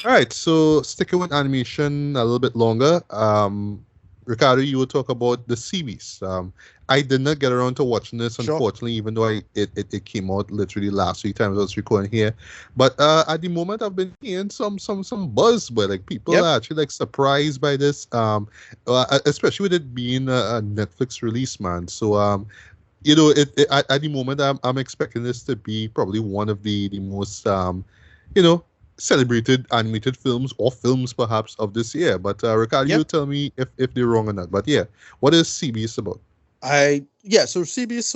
All right, so sticking with animation a little bit longer, Ricardo, you will talk about the series. I did not get around to watching this, Sure. unfortunately, even though it came out literally last week times I was recording here. But at the moment, I've been hearing some buzz where like people Yep. are actually like surprised by this, especially with it being a Netflix release, man. So at the moment, I'm expecting this to be probably one of the most you know celebrated animated films or films perhaps of this year. But Ricardo, Yep. you tell me if they're wrong or not. But yeah, what is CBS about? So CBS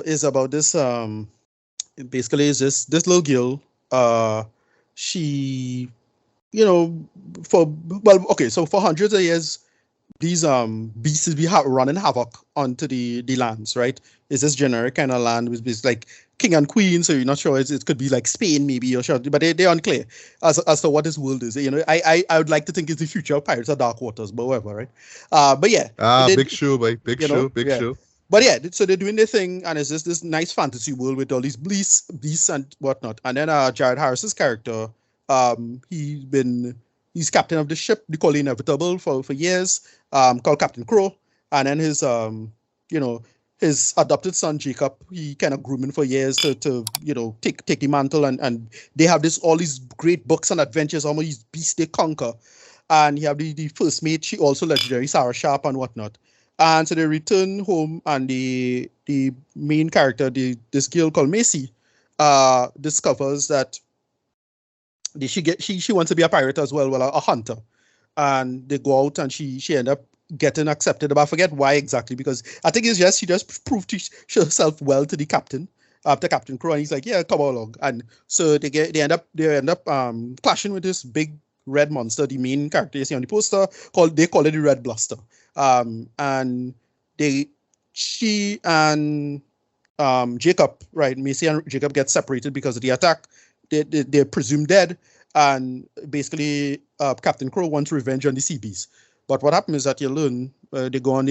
is about this basically is this little girl. She you know for well okay, so for hundreds of years these beasts be running havoc onto the lands, right? It's this generic kind of land with it's like king and queen, so you're not sure it could be like Spain maybe or sure, but they're unclear as to what this world is. I would like to think it's the future of Pirates of Dark Waters, but whatever, right? But yeah, Ah, they, big show, boy. Big show, big yeah. show. But yeah, so they're doing their thing, and it's just this nice fantasy world with all these beasts and whatnot. And then Jared Harris's character, he's captain of the ship they call Inevitable for years, called Captain Crow, and then you know, his adopted son Jacob, he kind of grooming for years to take the mantle, and they have this all these great books and adventures, all these beasts they conquer, and you have the first mate, she also legendary Sarah Sharp and whatnot. And so they return home, and the main character, this girl called Macy, discovers that she wants to be a pirate as well, a hunter. And they go out, and she end up getting accepted, but I forget why exactly, because I think it's just she just proved herself well to the captain, to Captain Crow, and he's like, yeah, come along. And so they end up clashing with this big red monster, the main character you see on the poster, they call it the Red Blaster. And they she and Jacob, right, Macy and Jacob get separated because of the attack. They're presumed dead, and basically Captain Crow wants revenge on the Seabees. But what happens is that you learn they go on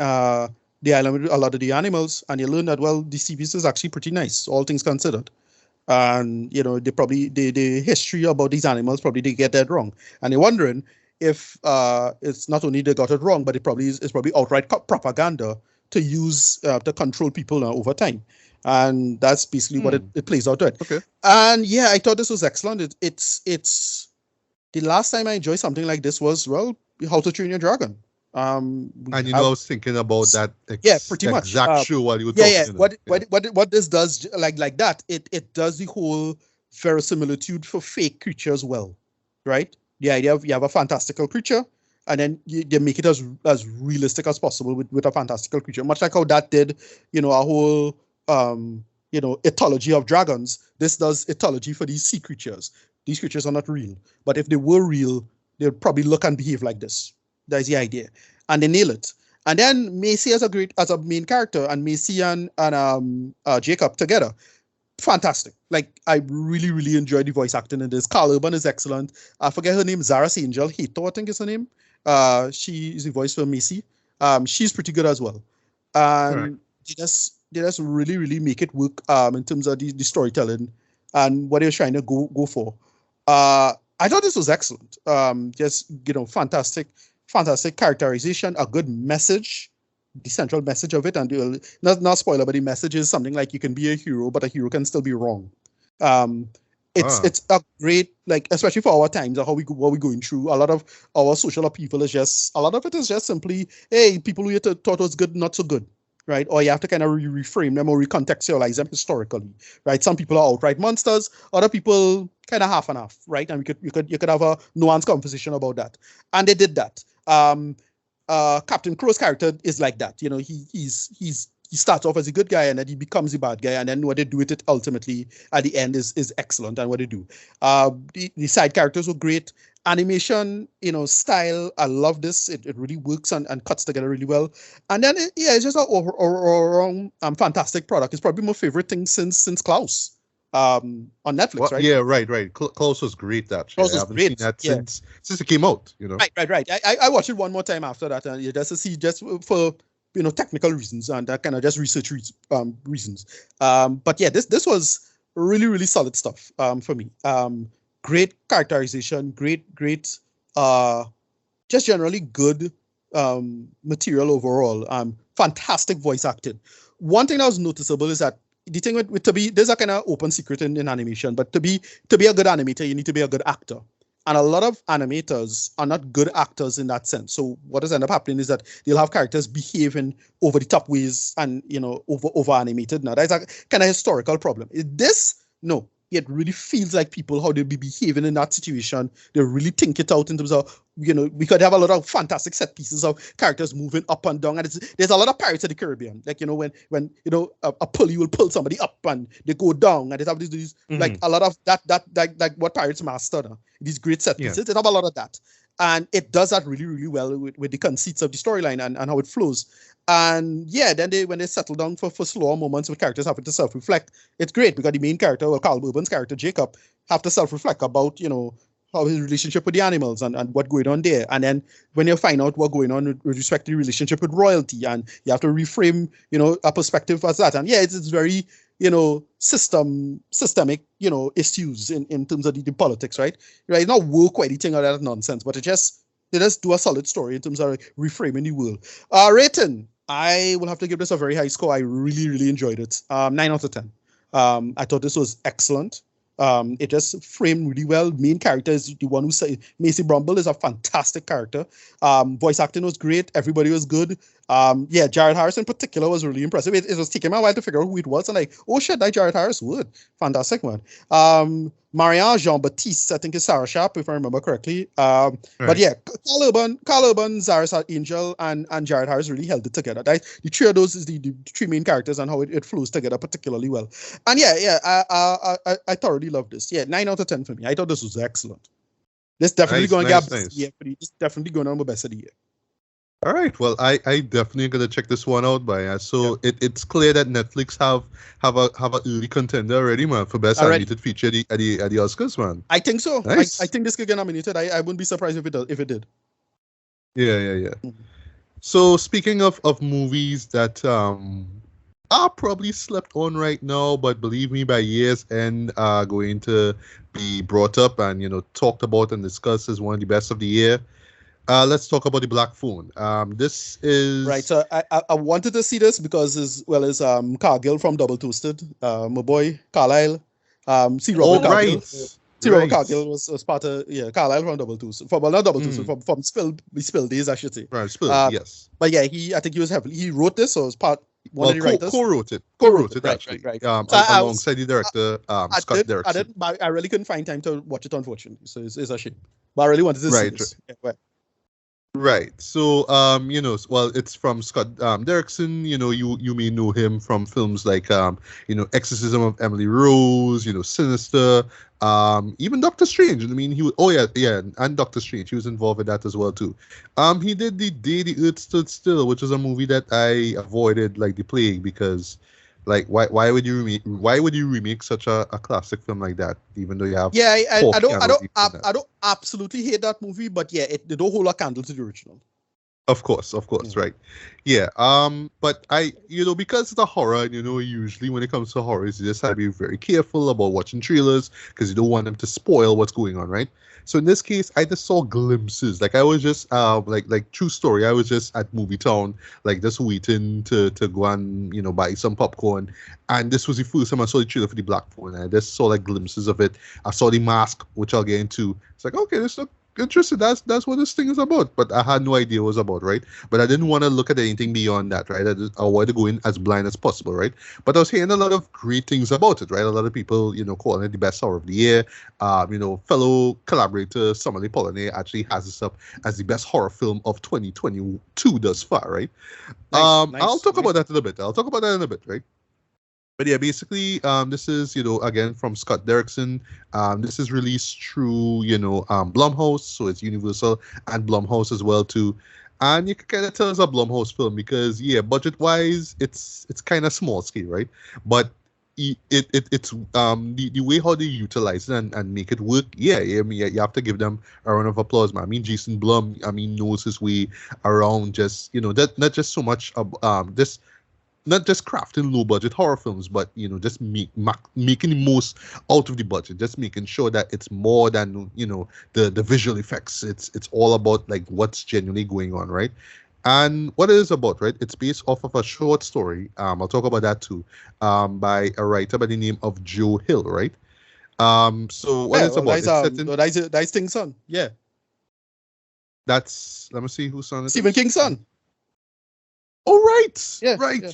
uh, the island with a lot of the animals, and you learn that well the Seabees is actually pretty nice, all things considered. And they probably the history about these animals probably they get that wrong, and you're wondering if it's not only they got it wrong, but it's probably outright propaganda to use to control people over time. And that's basically what Hmm. it plays out to it. Okay. And yeah, I thought this was excellent. It's the last time I enjoyed something like this was, well, How to Train Your Dragon. We And have I was thinking about that Yeah, pretty much. exact show while you were Yeah, yeah. talking. What this does, like that, it does the whole verisimilitude for fake creatures well, right? The idea of you have a fantastical creature, and then you make it as realistic as possible with a fantastical creature, much like how that did, a whole ethology of dragons. This does ethology for these sea creatures. These creatures are not real, but if they were real, they'd probably look and behave like this. That's the idea, and they nail it. And then Macy as a main character, and Macy and Jacob together, fantastic. Like I really really enjoyed the voice acting in this. Carl Urban is excellent. I forget her name, Zara's Angel Hito, I think is her name. She is the voice for Macy. She's pretty good as well, All right. and they just really really make it work in terms of the storytelling and what they were trying to go for. I thought this was excellent. Just fantastic characterization, a good message, the central message of it, and not spoiler, but the message is something like you can be a hero, but a hero can still be wrong. Um, Ah. it's a great, like, especially for our times, how what we're going through. A lot of our social upheaval is just a lot of it is just simply, hey, people who you thought was good, not so good, right? Or you have to kind of reframe them or recontextualize them historically, right? Some people are outright monsters, other people kind of half and half, right? And you could have a nuanced conversation about that, and they did that. Captain Crow's character is like that. He starts off as a good guy, and then he becomes a bad guy, and then what they do with it ultimately at the end is excellent. And what they do, the side characters were great. Animation, style. I love this. It really works and cuts together really well. And then it's just an overall fantastic product. It's probably my favorite thing since Klaus, on Netflix, Well, right? yeah, right. Klaus was great actually. Klaus I was haven't seen great. that Yeah. since it came out. Right. I watched it one more time after that, and just to see, just for technical reasons and that kind of just research reasons. But yeah, this was really really solid stuff for me. great characterization, great, just generally good material overall. Fantastic voice acting. One thing that was noticeable is that the thing with to be, there's a kind of open secret in animation, but to be a good animator, you need to be a good actor. And a lot of animators are not good actors in that sense. So what has ended up happening is that they'll have characters behaving over the top ways and, over animated. Now, that's a kind of historical problem. No, it really feels like people, how they'll be behaving in that situation. They really think it out in terms of, we could have a lot of fantastic set pieces of characters moving up and down. And there's a lot of Pirates of the Caribbean. Like, when a pulley will pull somebody up and they go down. And they have these like a lot of that like what Pirates master. These great set pieces. They have a lot of that. And it does that really, really well with the conceits of the storyline and how it flows. And then when they settle down for slower moments with characters having to self-reflect, it's great because the main character, Carl Urban's character, Jacob, have to self-reflect about, how his relationship with the animals and what's going on there. And then when you find out what's going on with respect to the relationship with royalty, and you have to reframe, a perspective as that. And it's very, systemic, issues in terms of the politics, right? Right. Not woke or anything or that nonsense, but they just do a solid story in terms of reframing the world. Rating, I will have to give this a very high score. I really, really enjoyed it. 9 out of 10. I thought this was excellent. It just framed really well. Main character is the one who say Macy Brumble is a fantastic character. Voice acting was great. Everybody was good. Jared Harris in particular was really impressive. It was taking me a while to figure out who it was, and like, oh shit, that Jared Harris would. Fantastic one. Marianne Jean-Baptiste, I think is Sarah Sharp, if I remember correctly. Right. But Carl Urban, Zara Angel, and Jared Harris really held it together. The three of those is the three main characters and how it flows together particularly well. And I thoroughly loved this. 9 out of 10 for me. I thought this was excellent. This definitely going to get best of the year. It's definitely going on the best of the year. All right. Well, I definitely gonna check this one out, Baya. So it's clear that Netflix have a early contender already, man, for best animated feature at the Oscars, man. I think so. Nice. I think this could get nominated. I wouldn't be surprised if it did. Yeah. Mm-hmm. So speaking of movies that are probably slept on right now, but believe me, by year's end are going to be brought up and talked about and discussed as one of the best of the year. Let's talk about the Black Phone. This is right. So I wanted to see this because as Cargill from Double Toasted, my boy Carlisle, Robert Cargill. Robert Cargill was part of Carlisle from Double Toasted. Not Double Toasted, from Spill Days, I should say. Right, Spill. Yes. But I think he was heavily. He wrote this, so it was part. One of the writers. Co-wrote it actually. Right. Alongside the director Scott Derrickson. I really couldn't find time to watch it, unfortunately. So it's a shame. But I really wanted to see this. Right. So, it's from Scott Derrickson. You may know him from films like, Exorcism of Emily Rose, Sinister, even Doctor Strange. I mean, and Doctor Strange. He was involved in that as well, too. He did The Day the Earth Stood Still, which is a movie that I avoided like the plague because, like, why would you remake such a classic film like that, even though you have I don't absolutely hate that movie, but they don't hold a candle to the original. Of course, right. Yeah. But because it's a horror, usually when it comes to horrors, you just have to be very careful about watching trailers because you don't want them to spoil what's going on, right? So in this case, I just saw glimpses. Like I was just like true story. I was just at Movie Town, like just waiting to go and buy some popcorn. And this was the first time I saw the trailer for the Black Phone. And I just saw like glimpses of it. I saw the mask, which I'll get into. It's like, okay, this looks interesting. That's what this thing is about. But I had no idea what it was about, right? But I didn't want to look at anything beyond that, right? I wanted to go in as blind as possible, right? But I was hearing a lot of great things about it, right? A lot of people, calling it the best horror of the year. Fellow collaborator Somali Polanyi actually has this up as the best horror film of 2022 thus far, right? Nice, I'll talk about that in a bit. Right? But yeah, basically, this is, again, from Scott Derrickson. This is released through, Blumhouse, so it's Universal and Blumhouse as well, too. And you can kind of tell it's a Blumhouse film because, budget-wise, it's kind of small scale, right? But it's the way how they utilize it and make it work. You have to give them a round of applause, man. I mean, Jason Blum, knows his way around just, that not just so much of this not just crafting low budget horror films, but just making the most out of the budget, just making sure that it's more than the visual effects. It's all about like what's genuinely going on, right? And what it is about, right? It's based off of a short story. I'll talk about that too, by a writer by the name of Joe Hill, right? So what it's about? That's King's son. Yeah. Let me see whose son it is. Stephen King's son. Oh, right. Yeah, right.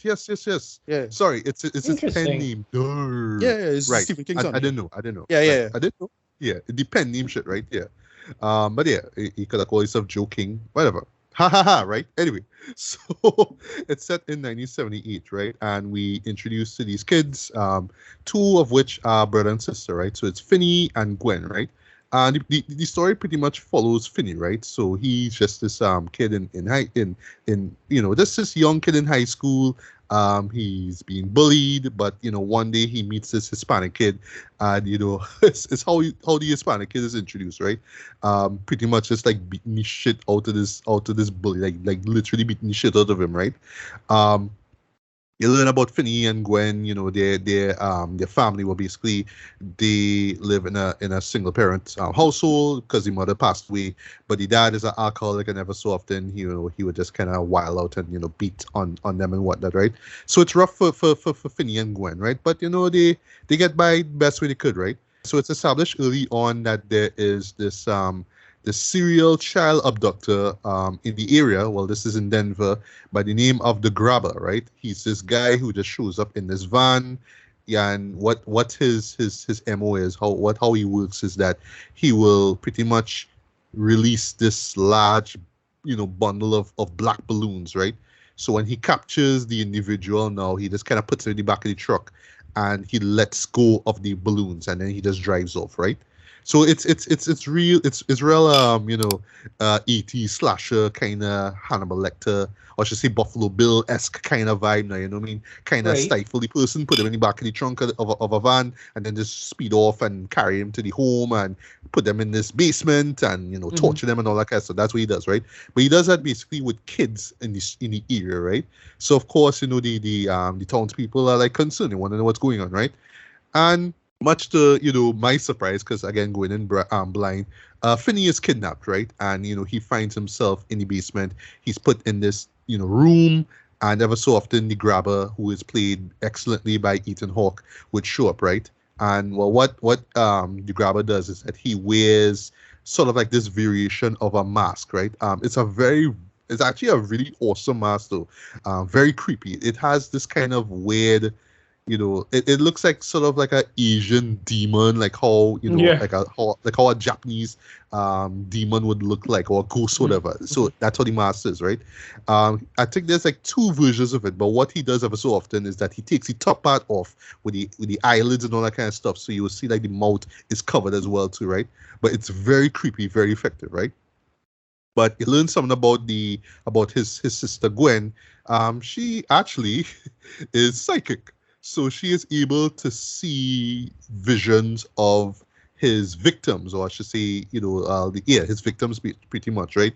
Yes. Yeah. Sorry, it's his pen name. Yeah, it's right. Stephen King's son. I didn't know. Yeah. I didn't know. Yeah, the pen name shit, right? Yeah. But yeah, he could have called himself Joe King, whatever. Ha ha ha, right? Anyway, so it's set in 1978, right? And we introduced to these kids, two of which are brother and sister, right? So it's Finney and Gwen, right? And the story pretty much follows Finney, right? So he's just this kid this young kid in high school. He's being bullied, but one day he meets this Hispanic kid, and it's how the Hispanic kid is introduced, right? Pretty much just like beating the shit out of this bully, like literally beating the shit out of him, right? You learn about Finney and Gwen. Their family were basically, they live in a single parent household because the mother passed away, but the dad is an alcoholic, and ever so often he would just kind of wild out and beat on them and whatnot, right? So it's rough for Finney and Gwen, right? But they get by best way they could, right? So it's established early on that there is this the serial child abductor in the area. Well, this is in Denver, by the name of the Grabber, right? He's this guy who just shows up in this van. Yeah, and what his MO is, how he works is that he will pretty much release this large, bundle of black balloons, right? So when he captures the individual, now he just kind of puts it in the back of the truck and he lets go of the balloons, and then he just drives off, right? So it's real ET slasher kind of Hannibal Lecter, or I should say Buffalo Bill-esque kind of vibe now, you know what I mean? Kind of Right. stifle the person, put them in the back of the trunk of a van, and then just speed off and carry him to the home and put them in this basement and torture them and all that kind of stuff. That's what he does, right? But he does that basically with kids in the area, right? So of course, the townspeople are like concerned, they want to know what's going on, right? And much to my surprise, because again going in blind, Finney is kidnapped, right? And he finds himself in the basement. He's put in this room, and ever so often the Grabber, who is played excellently by Ethan Hawke, would show up, right? And well, what the Grabber does is that he wears sort of like this variation of a mask, right? It's actually a really awesome mask though, very creepy. It has this kind of weird, it looks like sort of like an Asian demon, like how like how a Japanese demon would look like, or a ghost, whatever. So that's how the mask is, right? I think there's like two versions of it, but what he does ever so often is that he takes the top part off with the eyelids and all that kind of stuff, so you will see like the mouth is covered as well too, right? But it's very creepy, very effective, right? But you learn something about his sister Gwen. She actually is psychic. So she is able to see visions of his victims, or I should say, his victims pretty much, right?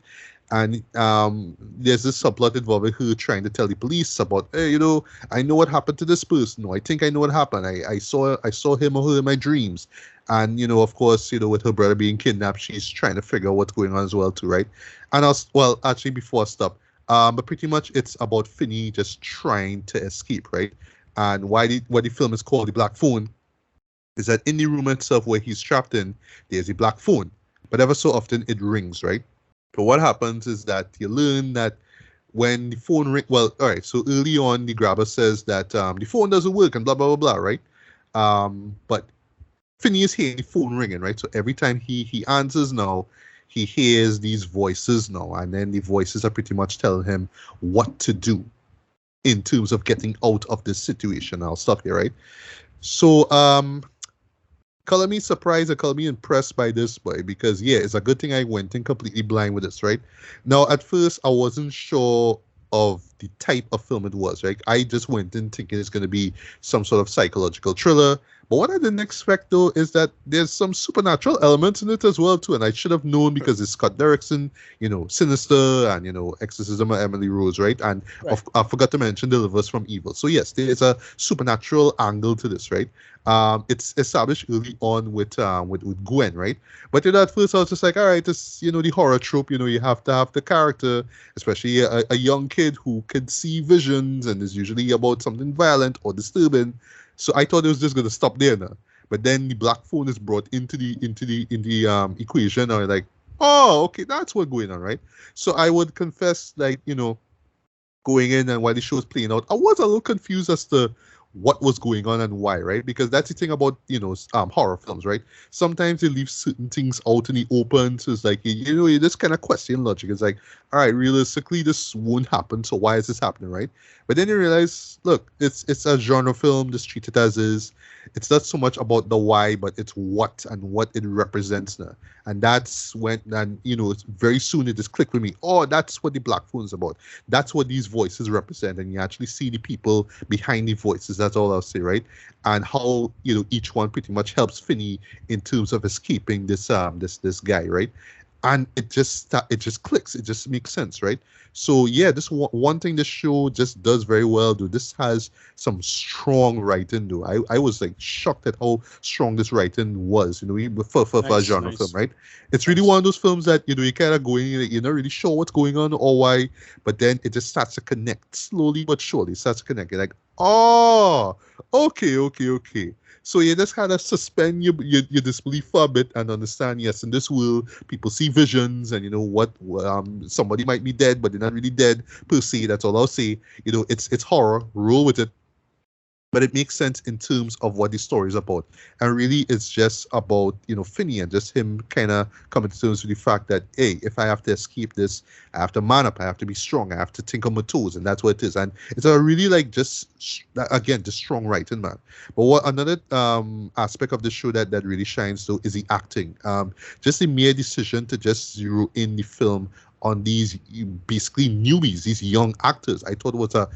And there's this subplot involving her trying to tell the police about, hey, I know what happened to this person. No, I think I know what happened. I saw him or her in my dreams. And, of course, with her brother being kidnapped, she's trying to figure out what's going on as well too, right? And actually before I stop, but pretty much it's about Finney just trying to escape, right? And what the film is called The Black Phone is that in the room itself where he's trapped in, there's a black phone. But ever so often it rings, right? But what happens is that you learn that when the phone rings, well, all right, so early on the Grabber says that the phone doesn't work and blah, blah, blah, blah, right? But Finney is hearing the phone ringing, right? So every time he answers now, he hears these voices now, and then the voices are pretty much telling him what to do in terms of getting out of this situation. I'll stop here, right? So, color me surprised or color me impressed by this boy, because yeah, it's a good thing I went in completely blind with this, right? Now, at first, I wasn't sure of the type of film it was, right? I just went in thinking it's going to be some sort of psychological thriller. But what I didn't expect, though, is that there's some supernatural elements in it as well, too. And I should have known because it's Scott Derrickson, Sinister, and, Exorcism of Emily Rose, right? And I forgot to mention Delivers from Evil. So, yes, there's a supernatural angle to this, right? It's established early on with Gwen, right? But at first I was just like, all right, this, the horror trope, you have to have the character, especially a young kid who can see visions and is usually about something violent or disturbing. So I thought it was just going to stop there now. But then the black phone is brought into the equation. I'm like, oh, okay, that's what's going on, right? So I would confess, like, going in and while the show was playing out, I was a little confused as to what was going on and why, right? Because that's the thing about, horror films, right? Sometimes they leave certain things out in the open. So it's like, you just kind of question logic. It's like, all right, realistically, this won't happen. So why is this happening, right? But then you realize, look, it's a genre film. Just treat it as is. It's not so much about the why, but it's what and what it represents now. And that's when, it's very soon it just clicked with me. Oh, that's what the black phone is about. That's what these voices represent. And you actually see the people behind the voices. That's all I'll say, right? And how, each one pretty much helps Finney in terms of escaping this guy, right? And it just clicks. It just makes sense, right? So yeah, this one thing this show just does very well, dude. This has some strong writing, dude. I was like shocked at how strong this writing was, for a genre film, right? It's really one of those films that you kind of going, you're not really sure what's going on or why, but then it just starts to connect slowly but surely. It starts to connect. You're like, oh, okay. So you just kind of suspend your disbelief for a bit and understand, yes, in this world, people see visions and what somebody might be dead, but they're not really dead per se. That's all I'll say. It's horror. Roll with it. But it makes sense in terms of what the story is about. And really, it's just about, Finney and just him kind of coming to terms with the fact that, hey, if I have to escape this, I have to man up, I have to be strong, I have to think on my toes, and that's what it is. And it's a really, just strong writing, man. But what another aspect of the show that really shines, though, is the acting. Just the mere decision to just zero in the film on these basically newbies, these young actors. I thought it was a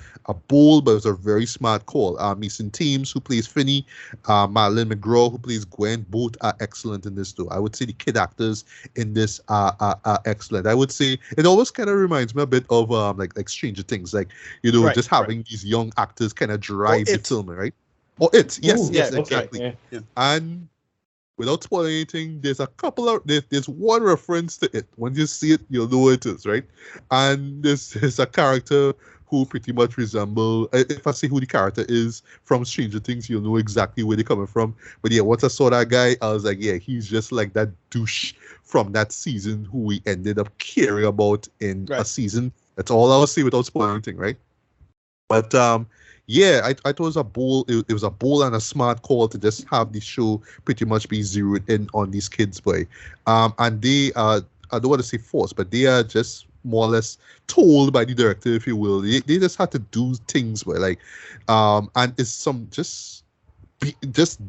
bold, but it was a very smart call. Mason Thames, who plays Finney, Madeline McGraw, who plays Gwen, both are excellent in this too. I would say the kid actors in this are excellent. I would say it always kind of reminds me a bit of like Stranger Things, like just having these young actors kind of drive the film, right? Or it, yes, exactly. Okay. Yeah. And without spoiling anything, there's one reference to it. When you see it, you'll know what it is, right? And there's a character who pretty much resemble, if I say who the character is from Stranger Things, you'll know exactly where they're coming from. But yeah, once I saw that guy, I was like, yeah, he's just like that douche from that season who we ended up caring about in a season. That's all I'll say without spoiling anything, right? But yeah, I thought it was a bold. It was a bold and a smart call to just have the show pretty much be zeroed in on these kids, boy. And they are, I don't want to say forced, but they are just more or less told by the director, if you will. They just had to do things, boy. Like, and it's some just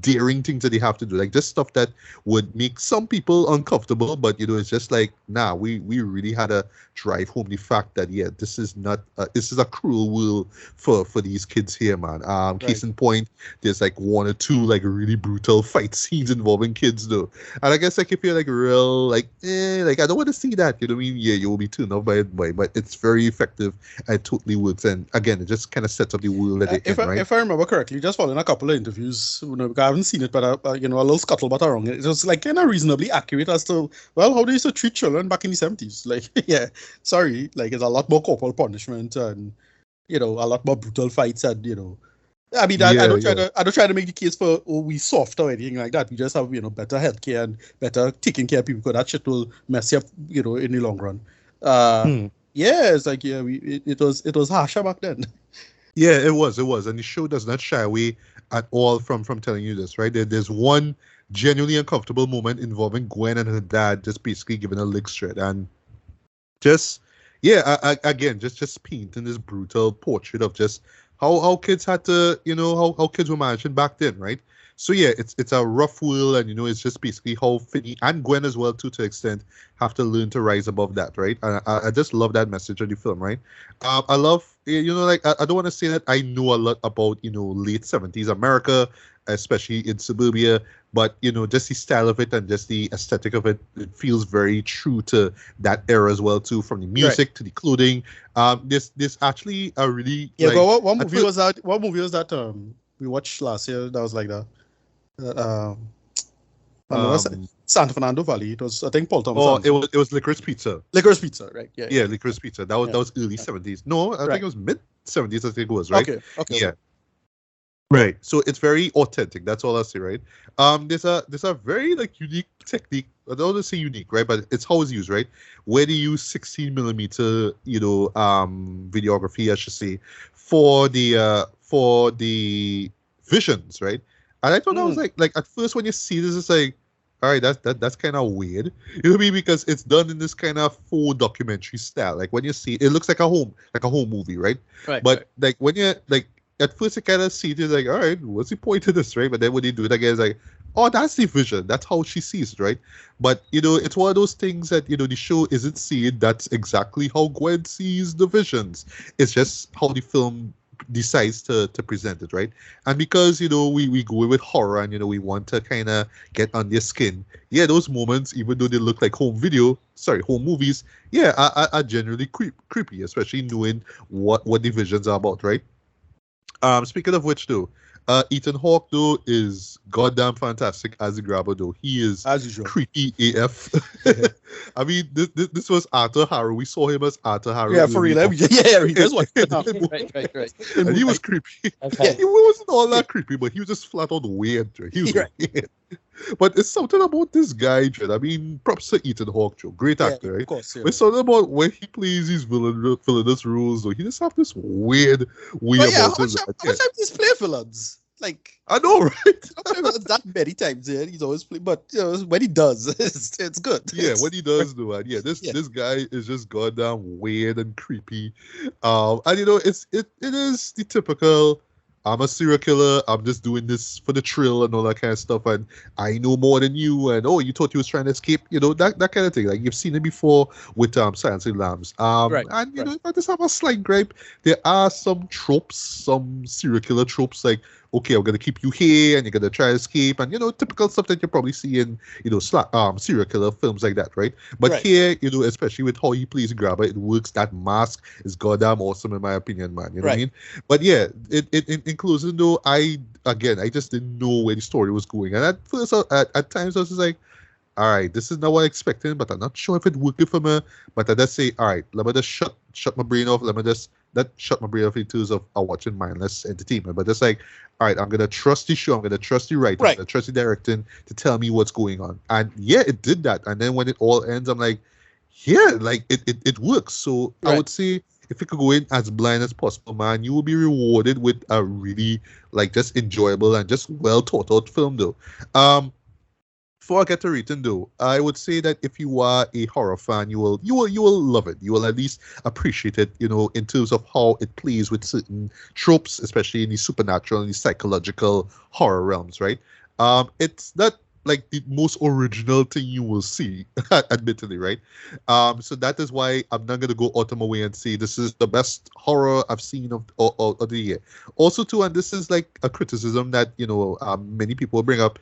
daring things that they have to do, like just stuff that would make some people uncomfortable, but it's just like, nah, we really had to drive home the fact that this is not this is a cruel world for these kids here, man. Case in point, there's like one or two like really brutal fight scenes involving kids though, and I guess like if you're like real like like I don't want to see that, you know what I mean? Yeah, you will be turned off by it, but it's very effective and it totally works. And again, it just kind of sets up the world that if I remember correctly, just following a couple of interviews, because I haven't seen it, but a little scuttlebutt around it. It was like kind of reasonably accurate as to, well, how they used to treat children back in the 70s. Like, yeah, sorry, like it's a lot more corporal punishment and a lot more brutal fights and I mean, I don't try to make the case for we soft or anything like that. We just have better healthcare and better taking care of people, because that shit will mess you up in the long run. Yeah, it's like it was harsher back then. Yeah, it was, and the show does not shy away at all from telling you this, right? There's one genuinely uncomfortable moment involving Gwen and her dad just basically giving a lick straight, and just again, just painting this brutal portrait of just how kids had to, how kids were managing back then, right? So yeah, it's a rough world, and it's just basically how Finney and Gwen as well, to an extent, have to learn to rise above that, right? And I just love that message of the film, right? I love, like I don't want to say that I know a lot about late 70s America, especially in suburbia, but just the style of it and just the aesthetic of it, it feels very true to that era as well too, from the music to the clothing. This actually a really But what movie was that? What movie was that? We watched last year. That was like that. San Fernando Valley. It was, I think, Paul Thomas. Oh, it was Licorice Pizza. Licorice Pizza, right? Yeah, Licorice Pizza. That was early 70s. No, I think it was mid 70s. I think it was, right. Okay. Yeah. Right. So it's very authentic. That's all I'll say, right? There's a very unique technique. I don't want to say unique, right? But it's how it's used, right? Where they use 16 millimeter, videography, I should say, for the visions, right? And I thought that was like at first when you see this, it's like, all right, that's kind of weird. You know what I mean? Because it's done in this kind of full documentary style. Like when you see it looks like a home movie, right? Right. But like when you at first you kind of see it, it's like, all right, what's the point of this, right? But then when you do it again, it's like, oh, that's the vision. That's how she sees it, right? But it's one of those things that the show isn't seeing. That's exactly how Gwen sees the visions. It's just how the film decides to present it, right? And because we go with horror and we want to kind of get on their skin, yeah, those moments, even though they look like home movies, yeah, are generally creepy, especially knowing what the visions are about, right? Speaking of which, though, Ethan Hawke though is goddamn fantastic as the grabber though. He is as usual creepy AF. I mean, this was Arthur Harrow. We saw him as Arthur Harrow. Yeah, for real. Yeah, he does what. Right. And he was creepy. Okay. He wasn't all that creepy, but he was just flat out weird. He was weird. But it's something about this guy, Jed. I mean, props to Ethan Hawke, Joe. Great actor, right? Of course, yeah. But it's something about when he plays these villainous roles, though. He just have this weird way about him. How much time he's play villains? Like, I know, right? That many times, yeah. He's always playing, but when he does, it's good. Yeah, when he does do it, yeah. This guy is just goddamn weird and creepy. And it is the typical, I'm a serial killer, I'm just doing this for the thrill and all that kind of stuff, and I know more than you, and you thought you was trying to escape, that kind of thing. Like you've seen it before with Silence of the Lambs. And if I just have a slight gripe, there are some tropes, some serial killer tropes, like, okay, I'm gonna keep you here, and you're gonna try to escape, and typical stuff that you probably see in serial killer films like that, right? But here, especially with how he plays Grabber, it works. That mask is goddamn awesome in my opinion, man. You know what I mean? But yeah, in closing though, I just didn't know where the story was going, and at first, at times I was just like, all right, this is not what I expected, but I'm not sure if it worked for me. But I just say, all right, let me just shut my brain off. Let me just not shut my brain off in terms of watching mindless entertainment. But just like, all right, I'm gonna trust the show. I'm gonna trust the writing. I'm gonna trust the directing to tell me what's going on. And yeah, it did that. And then when it all ends, I'm like, yeah, like it works. So I would say, if you could go in as blind as possible, man, you will be rewarded with a really just enjoyable and just well thought out film, though. Before I get to rating, though, I would say that if you are a horror fan, you will love it. You will at least appreciate it, in terms of how it plays with certain tropes, especially in the supernatural and the psychological horror realms, right? It's not like the most original thing you will see, admittedly, right? So that is why I'm not gonna go out of my way and say this is the best horror I've seen of the year. Also, too, and this is like a criticism that many people bring up.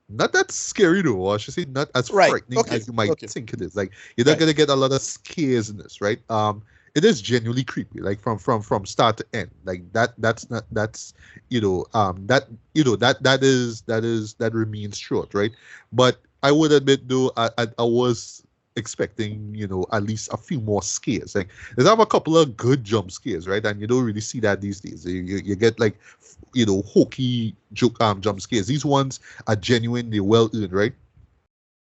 Not that scary though, I should say not as frightening as you might think it is. Like you're not gonna get a lot of scares in this, right? It is genuinely creepy, like from start to end. Like that remains short, right? But I would admit though, I was expecting at least a few more scares. Like there's a couple of good jump scares, right? And you don't really see that these days. You get like hokey jump scares. These ones are genuine, they're well earned, right?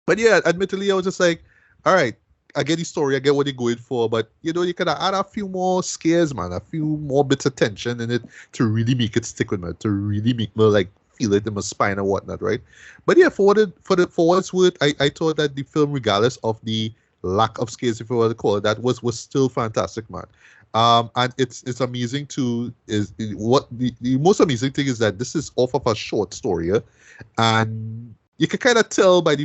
But yeah, admittedly, I was just like, all right, I get the story, I get what they're going for, but you could add a few more scares, man, a few more bits of tension in it to really make it stick with me, to really make me like feel it in my spine and whatnot, right? But yeah, for what it's worth, I thought that the film, regardless of the lack of scares, if you want to call it that, was still fantastic, man. And it's amazing to is what the most amazing thing is that this is off of a short story, and you can kind of tell by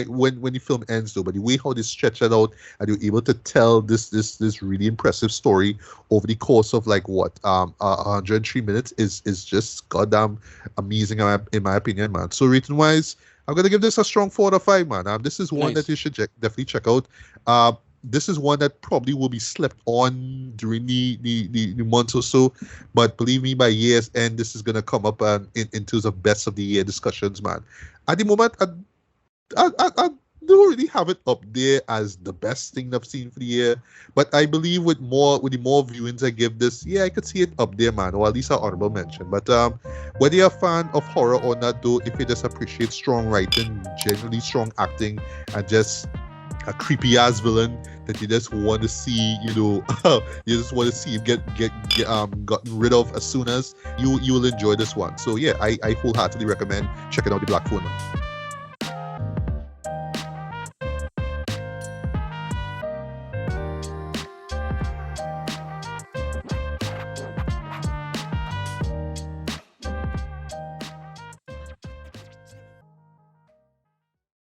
when the film ends though, by the way how they stretch it out, and you're able to tell this really impressive story over the course of like what 103 minutes is just goddamn amazing in my opinion, man. So rating wise, I'm gonna give this a strong 4 out of 5, man. This is one Nice. that you should definitely check out. This is one that probably will be slept on during the months or so, but believe me, by year's end, this is gonna come up in terms of best of the year discussions, man. At the moment, I don't really have it up there as the best thing I've seen for the year, but I believe with the more viewings I give this, yeah, I could see it up there, man, or at least an honorable mention. But whether you're a fan of horror or not, though, if you just appreciate strong writing, genuinely strong acting, and just a creepy ass villain that you just want to see, you just want to see him get gotten rid of as soon as you will enjoy this one. So yeah, I wholeheartedly recommend checking out The Black Phone, man.